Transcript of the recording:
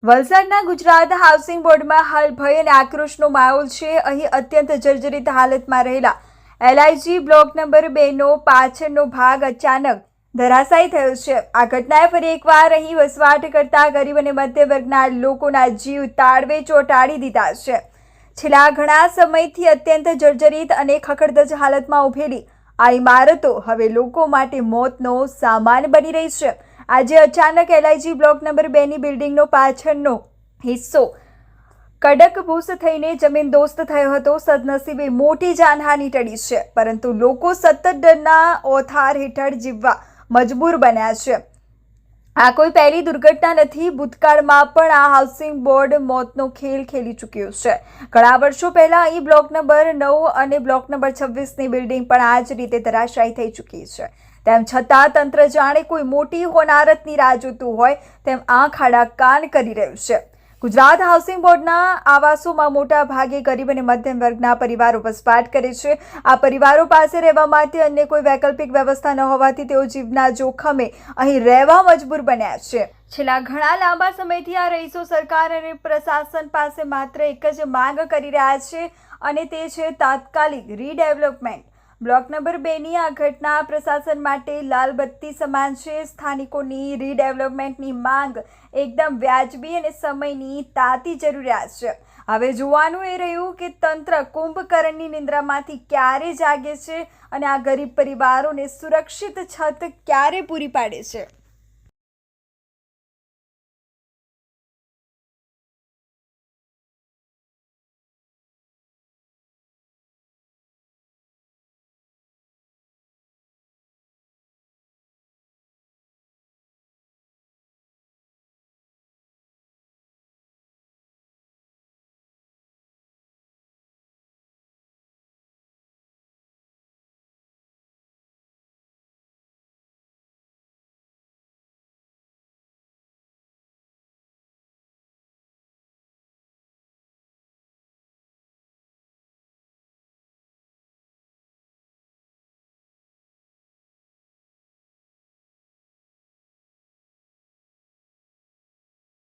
વલસાડના ગુજરાત હાઉસિંગ બોર્ડમાં હાલ ભય અને આક્રોશનો માહોલ છે। અહીં અત્યંત જર્જરિત હાલતમાં રહેલા LIG બ્લોક નંબર 2નો પાછળનો ભાગ અચાનક ધરાશાયી થયો છે। આ ઘટનાએ ફરી એકવાર અહીં વસવાટ કરતા ગરીબ અને મધ્ય વર્ગના લોકોના જીવ તાળવે ચોંટાડી દીધા છે। છેલ્લા ઘણા સમયથી અત્યંત જર્જરિત અને ખખડધજ હાલતમાં ઉભેલી આ ઇમારતો હવે લોકો માટે મોતનો સામાન બની રહી છે। આજે અચાનક LIG બ્લોક નંબર 2ની બિલ્ડિંગનો પાછળનો હિસ્સો કડકભૂસ થઈને જમીનદોસ્ત થયો હતો। સદનસીબે મોટી જાનહાનિ ટળી છે, પરંતુ લોકો સતત ડરના ઓથાર હેઠળ જીવવા મજબૂર બન્યા છે। આ કોઈ પહેલી દુર્ઘટના નથી। ભૂતકાળમાં પણ આ હાઉસિંગ બોર્ડ મોતનો ખેલ ખેલી ચૂક્યું છે। ઘણા વર્ષો પહેલા અહીં બ્લોક નંબર 9 અને બ્લોક નંબર 26ની બિલ્ડિંગ પણ આ જ રીતે ધરાશાયી થઈ ચૂકી છે। તેમ છતાં તંત્ર જાણે કોઈ મોટી હોનારતની રાહ જોતું હોય તેમ આંખ આડા કાન કરી રહ્યું છે। ગુજરાત હાઉસિંગ બોર્ડના આવાસોમાં મોટા ભાગે ગરીબ અને મધ્યમ વર્ગના પરિવારો વસવાટ કરે છે। આ પરિવારો પાસે રહેવા માટે અન્ય કોઈ વૈકલ્પિક વ્યવસ્થા ન હોવાથી તેઓ જીવના જોખમે અહીં રહેવા મજબૂર બન્યા છે। છેલ્લા ઘણા લાંબા સમયથી આ રહીશો સરકાર અને પ્રશાસન પાસે માત્ર એક જ માંગ કરી રહ્યા છે, અને તે છે તાત્કાલિક રીડેવલપમેન્ટ। બ્લોક નંબર 2ની આ ઘટના પ્રશાસન માટે લાલ બત્તી સમાન છે। સ્થાનિકોની રીડેવલપમેન્ટની માંગ એકદમ વ્યાજબી અને સમયની તાતી જરૂરિયાત છે। હવે જોવાનું એ રહ્યું કે તંત્ર કુંભકર્ણની નિંદ્રામાંથી ક્યારે જાગે છે અને આ ગરીબ પરિવારોને સુરક્ષિત છત ક્યારે પૂરી પાડે છે।